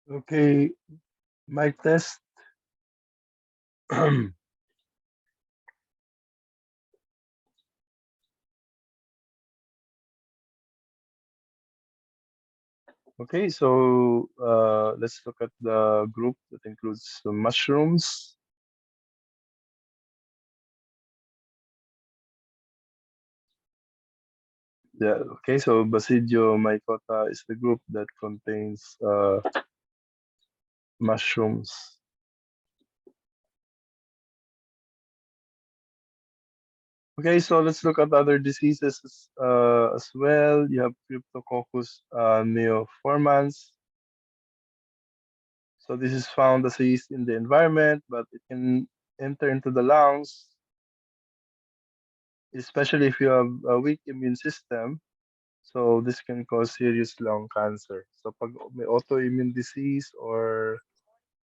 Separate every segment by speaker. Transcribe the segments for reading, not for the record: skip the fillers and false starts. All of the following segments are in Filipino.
Speaker 1: Okay, mic test. Okay, so let's look at the group that includes the mushrooms. Yeah, okay, so Basidiomycota is the group that contains mushrooms. Okay, so let's look at other diseases as well. You have Cryptococcus neoformans. So this is found as a yeast in the environment, but it can enter into the lungs, especially if you have a weak immune system. So this can cause serious lung cancer. So pag may autoimmune disease or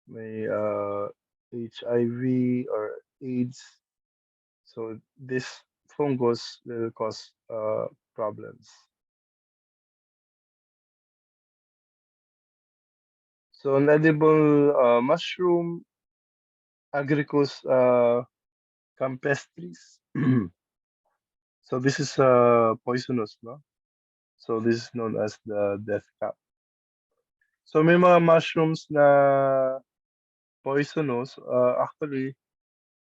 Speaker 1: may HIV or AIDS, so this fungus will cause problems. So an edible mushroom, Agricus campestris. So this is poisonous, no? So this is known as the death cap. So may mga mushrooms na poisonous. Actually,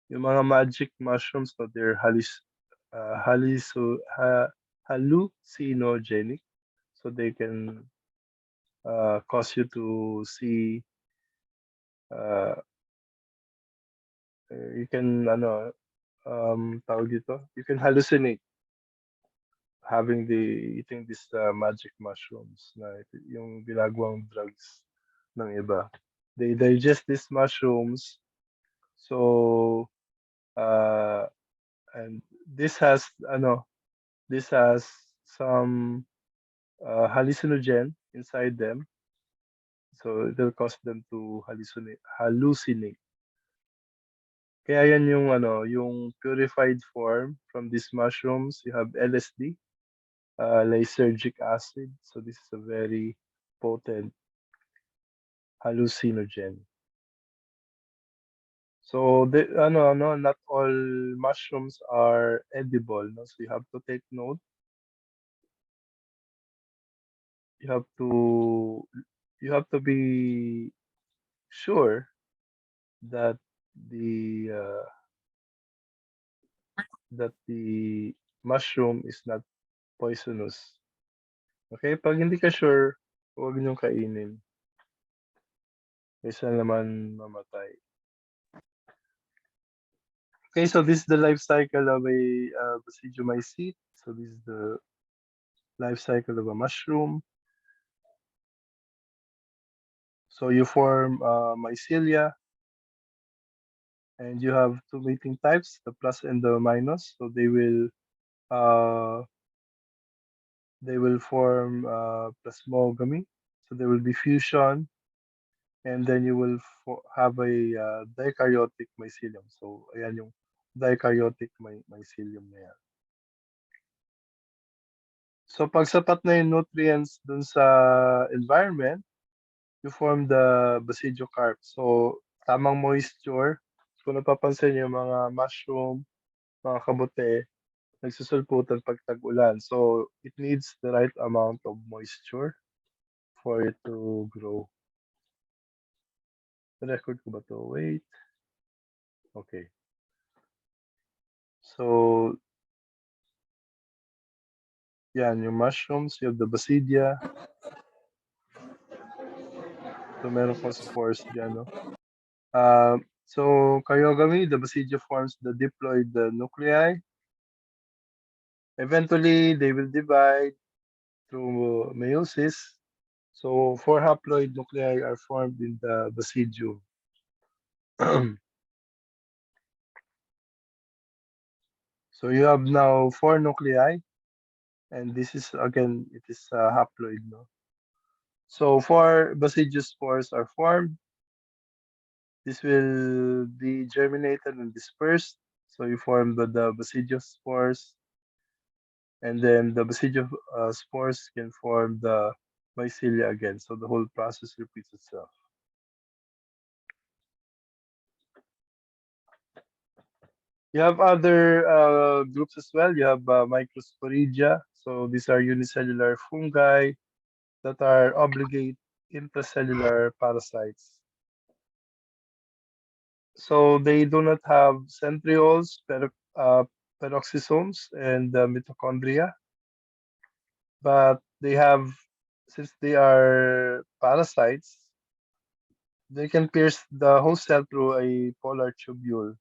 Speaker 1: yung mga magic mushrooms, no, they're hallucinogenic. So they can cause you to see, uh, you can, tawag dito, you can hallucinate having eating these magic mushrooms na yung ginagawang drugs ng iba. They digest these mushrooms. So, uh, and this has, this has some hallucinogen inside them, so it will cause them to hallucinate. Kaya yan yung yung purified form from these mushrooms. You have LSD, lysergic acid. So this is a very potent hallucinogen. So the not all mushrooms are edible, no? So you have to take note. You have to you have to be sure that the uh, the mushroom is not poisonous. Okay? Pag hindi ka sure, huwag niyong kainin. Kaysa naman mamatay. Okay, so this is the life cycle of a Basidiomycete. So this is the life cycle of a mushroom. So you form mycelia, and you have two mating types, the plus and the minus. So uh, they will form plasmogamy. So there will be fusion, and then you will have a dikaryotic mycelium. So ayan yung dikaryotic mycelium na yan. So pag sapat na yung nutrients dun sa environment, you form the basidiocarp. So tamang moisture. Kung napapansin niyo yung mga mushroom, mga kamote, nagsusulputan pag tag-ulan. So it needs the right amount of moisture for it to grow. Record ko ba to? Wait. Okay. So yan, yung mushrooms, you have the basidia. So meron pang spores dyan, no? So karyogamy, the basidia forms the diploid nuclei. Eventually, they will divide through meiosis. So four haploid nuclei are formed in the basidium. So you have now four nuclei, and this is again, it is haploid, no? So four basidiospores are formed. This will be germinated and dispersed. So you form the basidiospores, and then the basidiospores can form the mycelia again. So the whole process repeats itself. You have other groups as well. You have microsporidia. So these are unicellular fungi that are obligate intracellular parasites. So they do not have centrioles, peroxisomes, and mitochondria, but they have, since they are parasites, they can pierce the host cell through a polar tubule.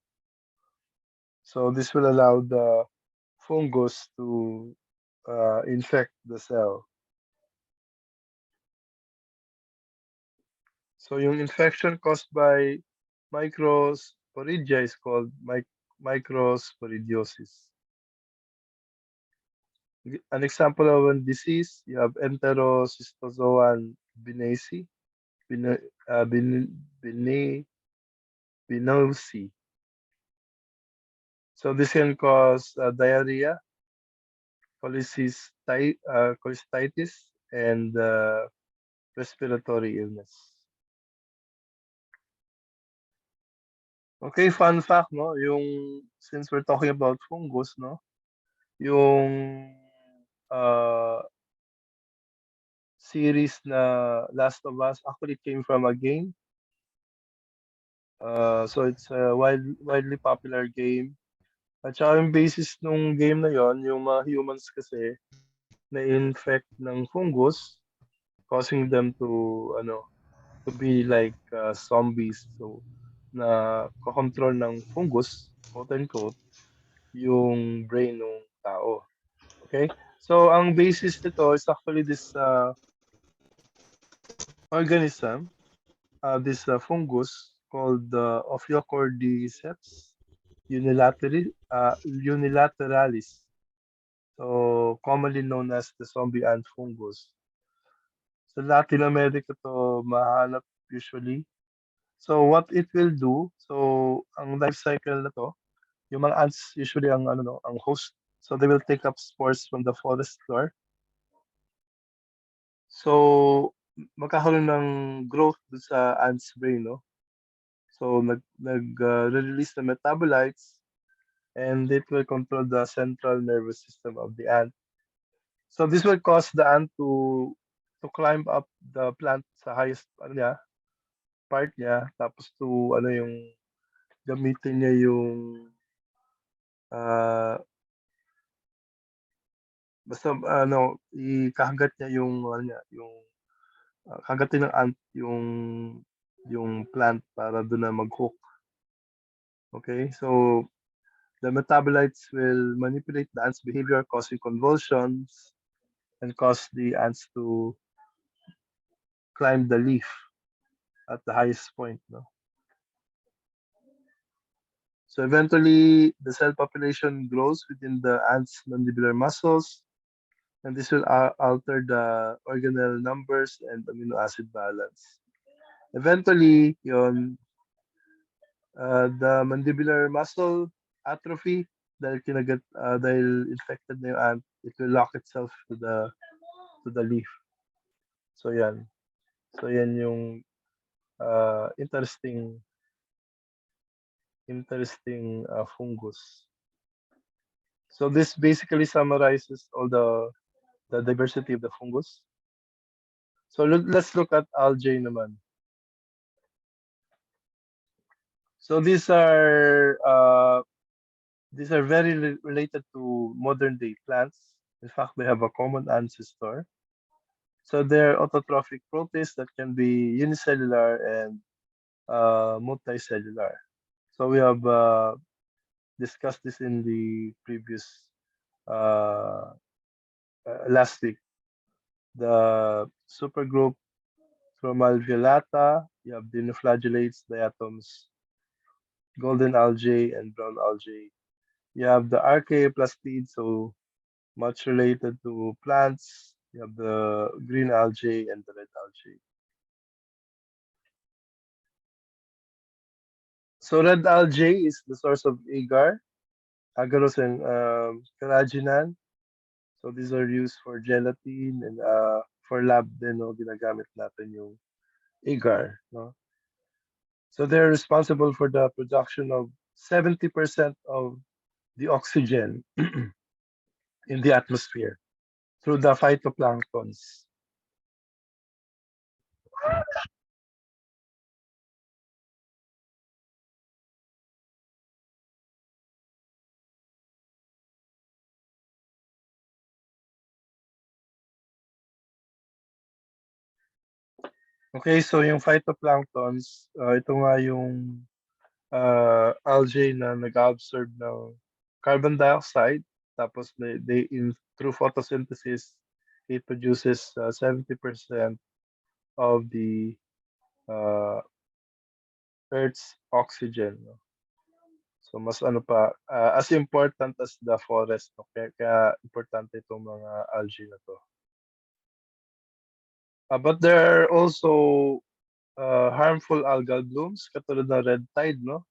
Speaker 1: So this will allow the fungus to infect the cell. So yung infection caused by microsporidia is called microsporidiosis. An example of a disease, you have enterocystozoan binacea, bine, bine, binose. So this can cause diarrhea, cholecystitis, and respiratory illness. Okay, fun fact, no? Since we're talking about fungus, no? Yung uh, series na Last of Us actually came from a game. So it's a widely popular game. At saka yung basis nung game na yon, yung mga humans kasi na-infect ng fungus, causing them to be like zombies. So na control ng fungus, quote unquote, yung brain ng tao. Okay? So ang basis nito is actually this organism, this fungus called Ophiocordyceps unilateralis, so commonly known as the zombie ant fungus. Sa Latin America to mahanap usually. So what it will do, so ang life cycle na to, yung mga ants usually ang ano no, ang host. So they will take up spores from the forest floor. So magkakaroon ng growth dun sa ant's brain, no? So release the metabolites, and it will control the central nervous system of the ant. So this will cause the ant to climb up the plant sa highest ano niya, part niya, tapos to ano yung gamitin niya yung ah, basta ano ikahagat niya yung ano niya, yung kagatin ng ant yung plant para doon na mag-hook. Okay? So the metabolites will manipulate the ant's behavior, causing convulsions and cause the ants to climb the leaf at the highest point. No? So eventually, the cell population grows within the ant's mandibular muscles, and this will alter the organelle numbers and amino acid balance. Eventually, the mandibular muscle atrophy dahil infected na yung ant, it will lock itself to the leaf. So yan. So yan yung interesting fungus. So this basically summarizes all the diversity of the fungus. So let's look at algae naman. So these are very related to modern day plants. In fact, they have a common ancestor. So they're autotrophic protists that can be unicellular and multicellular. So we have discussed this in the previous uh, last week. The supergroup Chromalviolata, you have dinoflagellates, diatoms, golden algae, and brown algae. You have the archaeoplastid, so much related to plants. You have the green algae and the red algae. So red algae is the source of agarose, and carrageenan. So these are used for gelatin and for lab din, no, ginagamit natin yung agar, no? So they're responsible for the production of 70% of the oxygen in the atmosphere through the phytoplanktons. Okay, so yung phytoplanktons, ito nga yung algae na nag-absorb ng carbon dioxide, tapos through photosynthesis, it produces 70% of the uh, Earth's oxygen. No? So mas ano pa, as important as the forest. No? Kaya importante itong mga algae na to. But there are also harmful algal blooms, katulad ng red tide, no?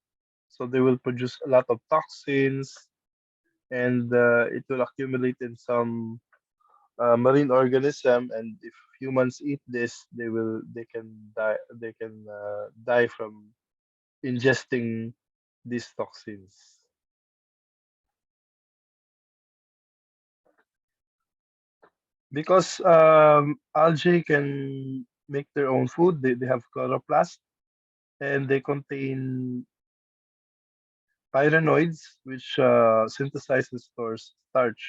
Speaker 1: So they will produce a lot of toxins, and it will accumulate in some marine organism, and if humans eat this, they can die. They can die from ingesting these toxins. Because algae can make their own food. They have chloroplast, and they contain pyrenoids, which synthesize and stores starch.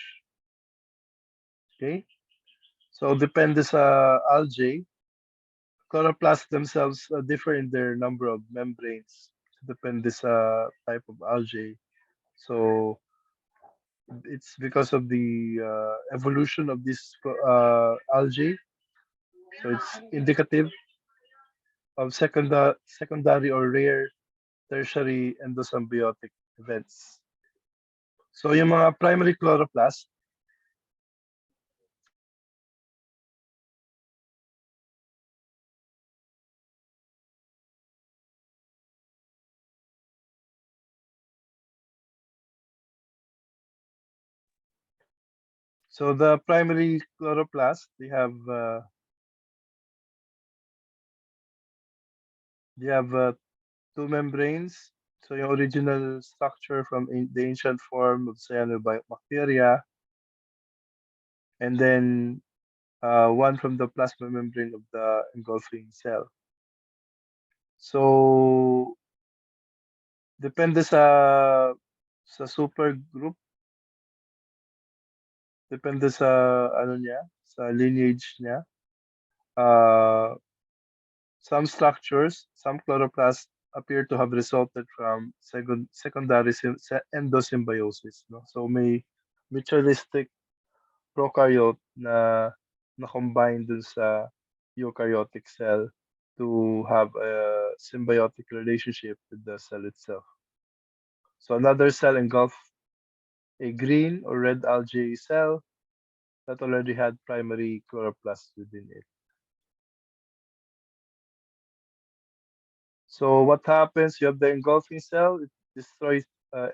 Speaker 1: Okay, so depende sa algae. Chloroplasts themselves differ in their number of membranes. Depende sa type of algae. So it's because of the evolution of this algae. So it's indicative of secondary or rare tertiary endosymbiotic events. So yung mga primary chloroplast, so the primary chloroplast, they have two membranes. So yung original structure from the ancient form of cyanobacteria, and then one from the plasma membrane of the engulfing cell. So depende sa super group, depende sa ano niya, sa lineage niya. Uh, some structures, some chloroplasts appear to have resulted from secondary endosymbiosis. No? So may mutualistic prokaryote na combine dun sa eukaryotic cell to have a symbiotic relationship with the cell itself. So another cell engulfed a green or red algae cell that already had primary chloroplasts within it. So what happens? You have the engulfing cell. It destroys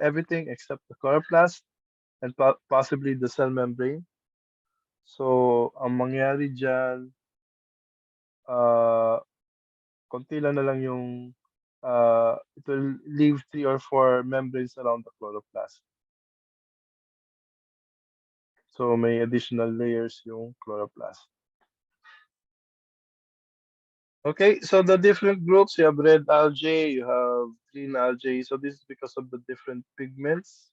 Speaker 1: everything except the chloroplast and possibly the cell membrane. So ang mangyari dyan, uh, konti lang na lang yung it will leave 3 or 4 membranes around the chloroplast. So may additional layers yung chloroplast. Okay, so the different groups, you have red algae, you have green algae. So this is because of the different pigments.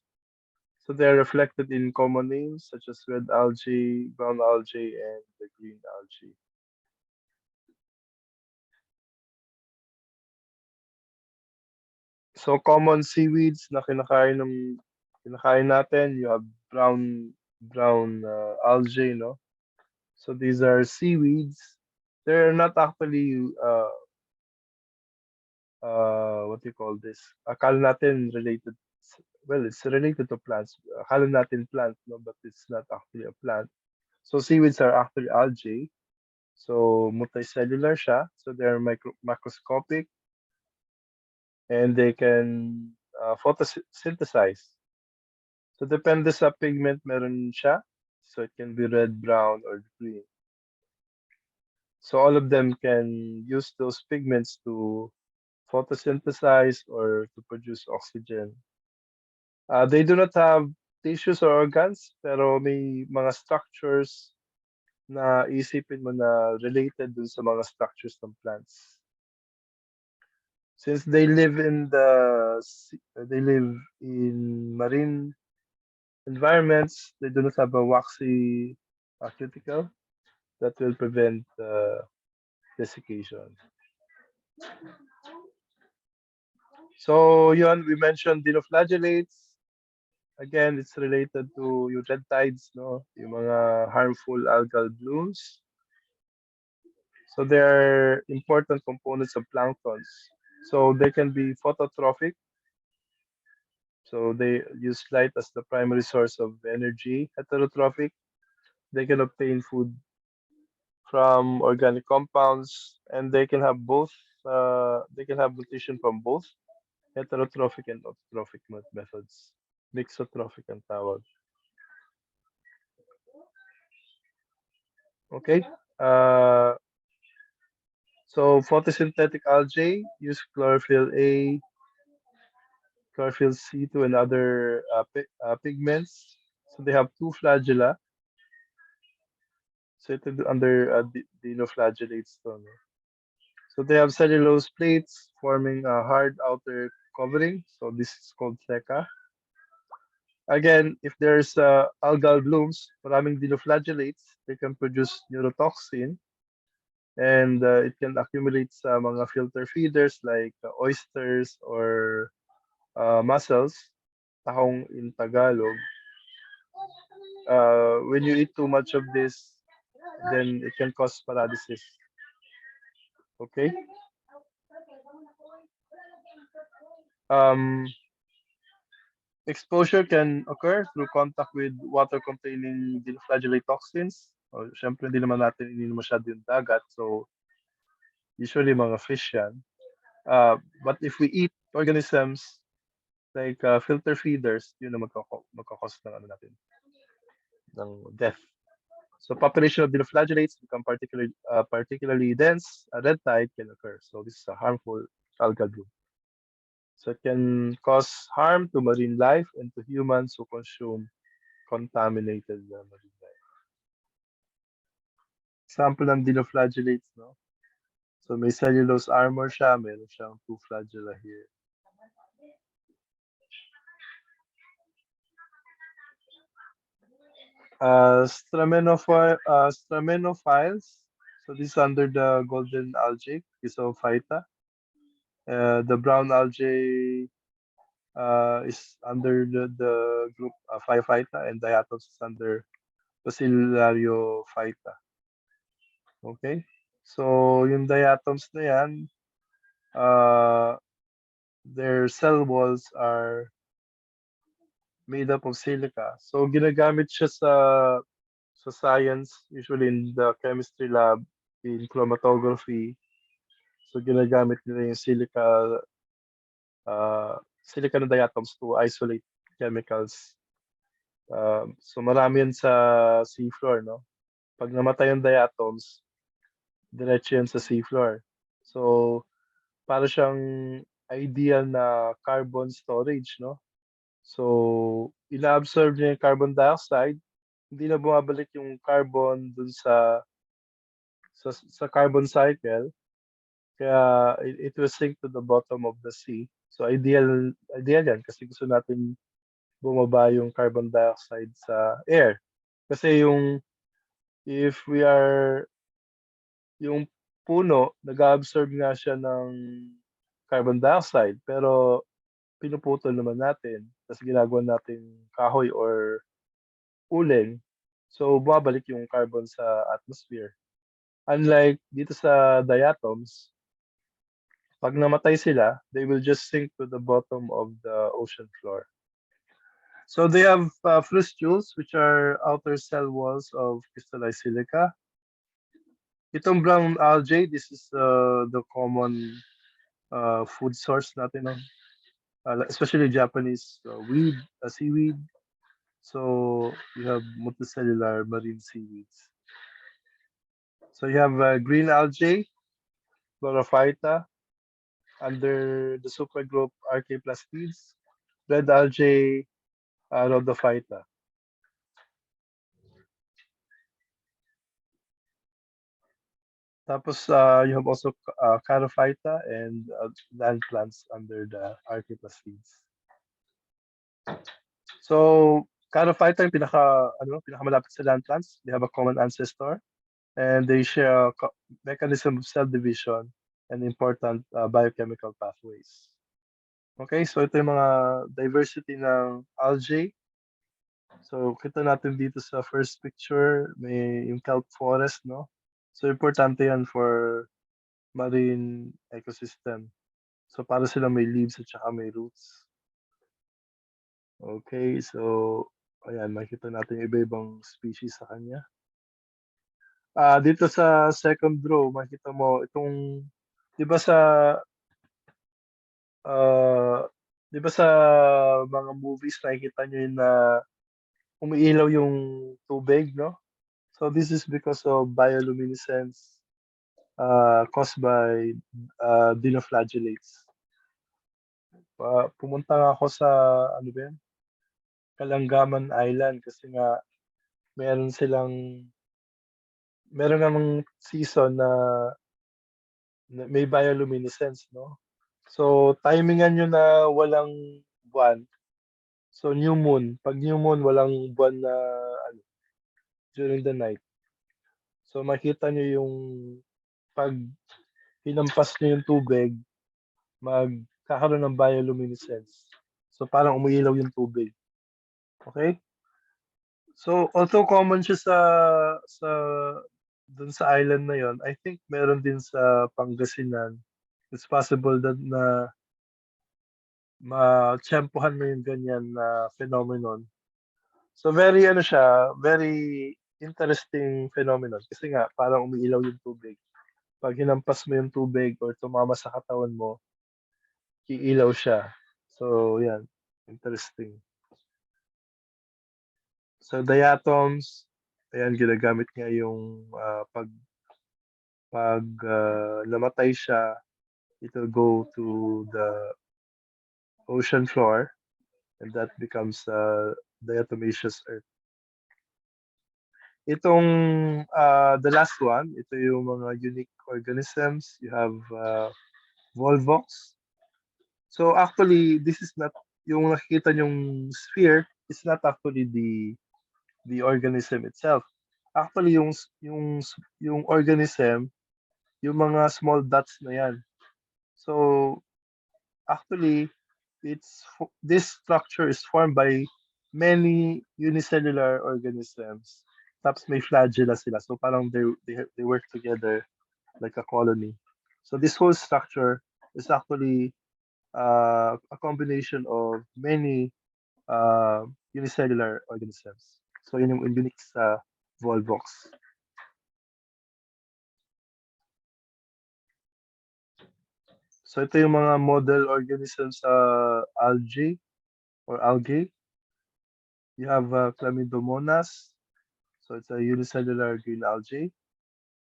Speaker 1: So they are reflected in common names such as red algae, brown algae, and the green algae. So common seaweeds na kinakain natin, you have brown algae, no? So these are seaweeds. They're not actually what do you call this? Akala natin related. Well, it's related to plants. Akala natin plant, no, but it's not actually a plant. So seaweeds are actually algae. So multicellular siya. So they're macroscopic, and they can photosynthesize. So depende sa pigment meron siya. So it can be red, brown, or green. So all of them can use those pigments to photosynthesize or to produce oxygen. They do not have tissues or organs, pero may mga structures na isipin mo na related dun sa mga structures ng plants. Since they live in marine environments, they do not have a waxy cuticle that will prevent desiccation. So yun, we mentioned dinoflagellates. Again, it's related to yung red tides, no? Yung mga harmful algal blooms. So they're important components of planktons. So they can be phototrophic. So they use light as the primary source of energy. Heterotrophic, they can obtain food from organic compounds, and they can have both. They can have nutrition from both heterotrophic and autotrophic methods. Mixotrophic ang tawag. Okay. Uh, so photosynthetic algae use chlorophyll A, chlorophyll C2, and other pigments. So they have two flagella. So it is under dinoflagellates. To, no? So they have cellulose plates forming a hard outer covering. So this is called theca. Again, if there's algal blooms, maraming dinoflagellates, they can produce neurotoxin, and it can accumulate sa mga filter feeders like oysters or mussels, tahong in Tagalog. When you eat too much of this, then it can cause paralysis. Okay. Um, Exposure can occur through contact with water containing dinoflagellate toxins. O, syempre, hindi naman natin ininom masyado yung dagat. So, usually mga fish yan. But if we eat organisms like filter feeders, yun na magkakos ng ano natin, ng death. So population of dinoflagellates become particularly dense. A red tide can occur. So this is a harmful algal bloom. So it can cause harm to marine life and to humans who consume contaminated marine life. Example ng dinoflagellates, no? So may cellulose armor siya, meron siyang two flagella here. Stramenophiles. So this is under the golden algae, Chrysophyta. The brown algae is under the group Phyphyta, and diatoms is under Bacillariophyta. Okay? So yung diatoms na yan, uh, their cell walls are made up of silica. So ginagamit siya sa science, usually in the chemistry lab, in chromatography. So ginagamit nila yung silica na diatoms to isolate chemicals. So marami yan sa seafloor, no? Pag namatay yung diatoms, diretso yan sa seafloor. So para siyang ideal na carbon storage, no? So ina-absorb niya yung carbon dioxide, hindi na bumabalik yung carbon dun sa carbon cycle, kaya it will sink to the bottom of the sea. So ideal yan kasi gusto natin bumaba yung carbon dioxide sa air. Kasi if we are, yung puno, nag-absorb nga siya ng carbon dioxide, pero pinuputol naman natin, tapos ginagawa natin kahoy or uling, so bumabalik yung carbon sa atmosphere. Unlike dito sa diatoms, pag namatay sila, they will just sink to the bottom of the ocean floor. So they have frustules, which are outer cell walls of crystallized silica. Itong brown algae, this is the common food source natin, no? Especially Japanese seaweed. So you have multicellular marine seaweeds. So you have green algae, chlorophyta, under the supergroup Archaeplastids, red algae, rhodophyta. Tapos you have also Charophyta and land plants under the Archaeplastids. So Charophyta yung pinakamalapit sa land plants. They have a common ancestor and they share a mechanism of cell division and important biochemical pathways. Okay, so ito yung mga diversity ng algae. So kita natin dito sa first picture, may yung kelp forest, no? So importante yan for marine ecosystem. So para silang may leaves at saka may roots. Okay, so ayan, makikita natin yung iba-ibang species sa kanya. Dito sa second row, makikita mo itong, di ba sa ah, di ba sa mga movies nakikita nyo yun na umiilaw yung tubig, no? So this is because of bioluminescence caused by dinoflagellates. Pumunta nga ako sa ano ba yan? Kalangaman Island kasi nga meron silang meron namang season na may bioluminescence, no? So timingan nyo na walang buwan. So new moon, pag new moon walang buwan na ano, during the night. So makita nyo yung pag hinampas nyo yung tubig, magkakaroon ng bioluminescence. So parang umiilaw yung tubig. Okay? So although common siya sa dun sa island na yon, I think meron din sa Pangasinan. It's possible that na matsyempohan mo yung ganyan na phenomenon. So very ano siya, very interesting phenomenon kasi nga parang umiilaw yung tubig. Pag hinampas mo yung tubig or tumama sa katawan mo, iilaw siya. So yan, interesting. So diatoms, ayan ginagamit nga yung pag namatay siya, it will go to the ocean floor and that becomes diatomaceous earth. Itong the last one, ito yung mga unique organisms. You have volvox. So actually, this is not yung nakikita yung sphere. It's not actually the organism itself. Actually, yung organism, yung mga small dots na yan. So actually, this structure is formed by many unicellular organisms. Tapos may flagella sila. So parang they work together like a colony. So this whole structure is actually a combination of many unicellular organisms. So yun yung unique sa Volvox. So ito yung mga model organisms sa algae or algae. You have Chlamydomonas. So it's a unicellular green algae.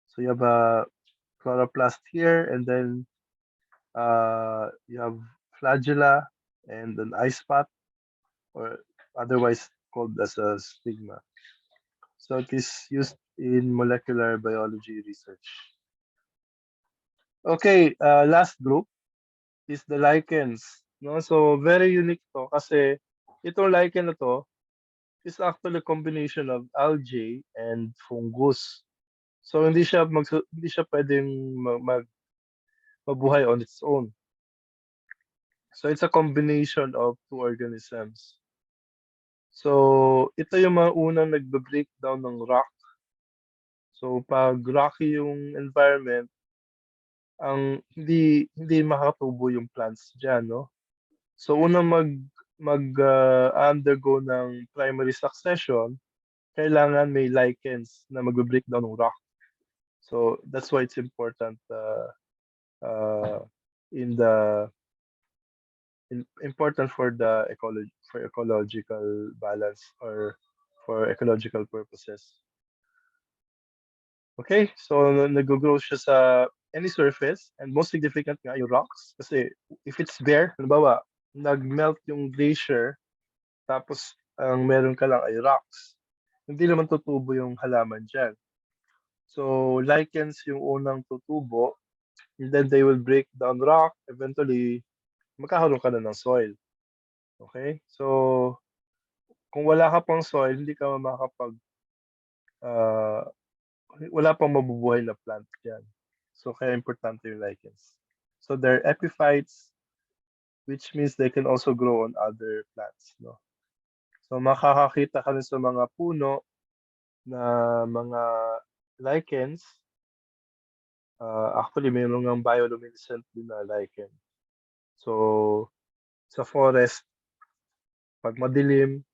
Speaker 1: So you have a chloroplast here, and then you have flagella and an eye spot, or otherwise called as a stigma. So it is used in molecular biology research. Okay, last group is the lichens. No? So very unique to kasi itong lichen na to is actually a combination of algae and fungus. So hindi siya pwedeng mabuhay on its own. So it's a combination of two organisms. So ito yung mga unang nagbe-breakdown ng rock. So pag rocky yung environment, hindi makakatubo yung plants diyan, no? So unang undergo ng primary succession, kailangan may lichens na magbe-breakdown ng rock. So that's why it's important uh, in the important for the ecological balance or for ecological purposes. Okay? So, nag-grow siya sa any surface and most significant nga yung rocks. Kasi if it's bare, halimbawa, nag-melt yung glacier, tapos ang meron ka lang ay rocks, hindi naman tutubo yung halaman dyan. So, lichens yung unang tutubo, and then they will break down rock. Eventually, magkakaroon ka na ng soil. Okay? So, kung wala ka pang soil, hindi ka ah, wala pang mabubuhay na plant dyan. So, kaya importante yung lichens. So, they're epiphytes, which means they can also grow on other plants. No? So, makakakita ka rin sa mga puno na mga lichens. Actually, mayroon ng bioluminescent din na lichen. So, sa forest, pag madilim,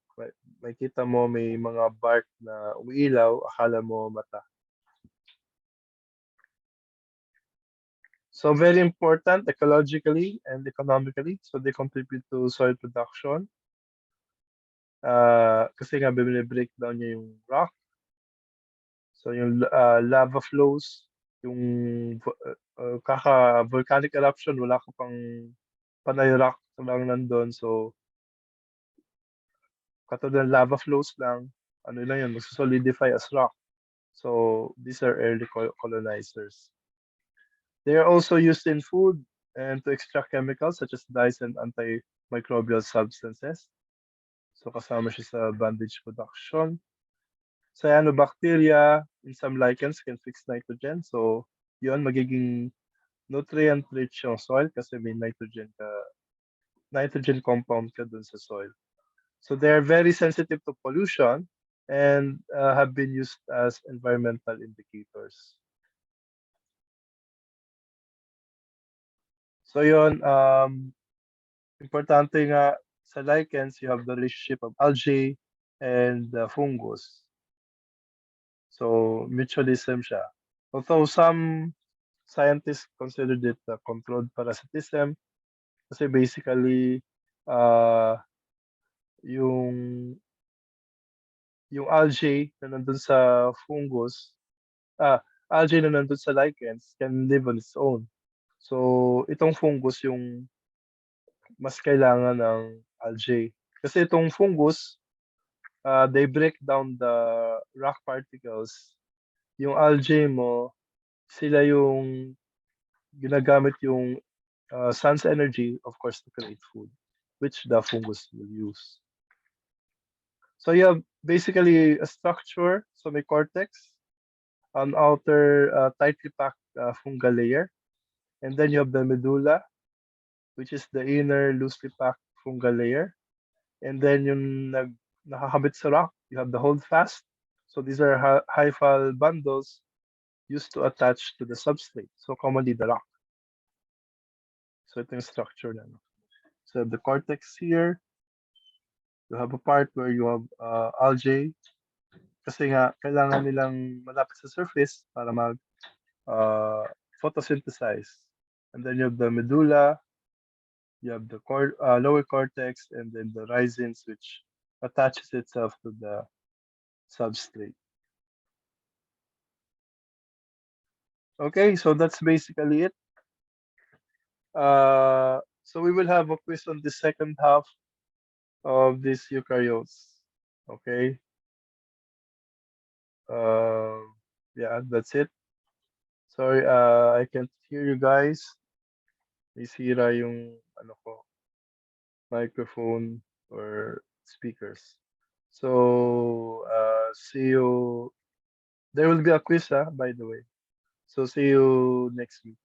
Speaker 1: makita mo may mga bark na umiilaw, akala mo mata. So very important ecologically and economically. So they contribute to soil production. Kasi nga break down niya yung rock. So yung lava flows, yung kaka-volcanic eruption, wala ka pang panay rock lang nandun. So katulad ng lava flows lang, ano lang yun, solidify as rock. So these are early colonizers. They are also used in food and to extract chemicals such as dyes and antimicrobial substances. So kasama siya sa bandage production. Cyanobacteria in some lichens can fix nitrogen. So yun, magiging nutrient rich yung soil kasi may nitrogen compound ka dun sa soil. So they are very sensitive to pollution and have been used as environmental indicators. So yun, importante nga sa lichens, you have the relationship of algae and fungus. So mutualism siya. Although some scientists considered it controlled parasitism kasi basically uh, yung yung algae na nandun sa fungus, algae na nandun sa lichens can live on its own. So itong fungus yung mas kailangan ng algae. Kasi itong fungus, they break down the rock particles. Yung algae mo, sila yung ginagamit yung sun's energy, of course, to create food, which the fungus will use. So you have basically a structure, so may cortex, an outer tightly packed fungal layer, and then you have the medulla, which is the inner loosely packed fungal layer, and then yung nakakabit sa rock, you have the holdfast. So these are hyphal bundles used to attach to the substrate, so commonly the rock. So ito yung structure na. So the cortex here, you have a part where you have algae, kasi nga kailangan nilang malapit sa surface para mag photosynthesize. And then you have the medulla, you have the lower cortex, and then the rhizines, which attaches itself to the substrate. Okay, so that's basically it. So we will have a quiz on the second half of this eukaryotes. Okay. Yeah, that's it. Sorry, I can't hear you guys. May sira yung ano ko, microphone or speakers. So, see you. There will be a quiz, by the way. So see you next week.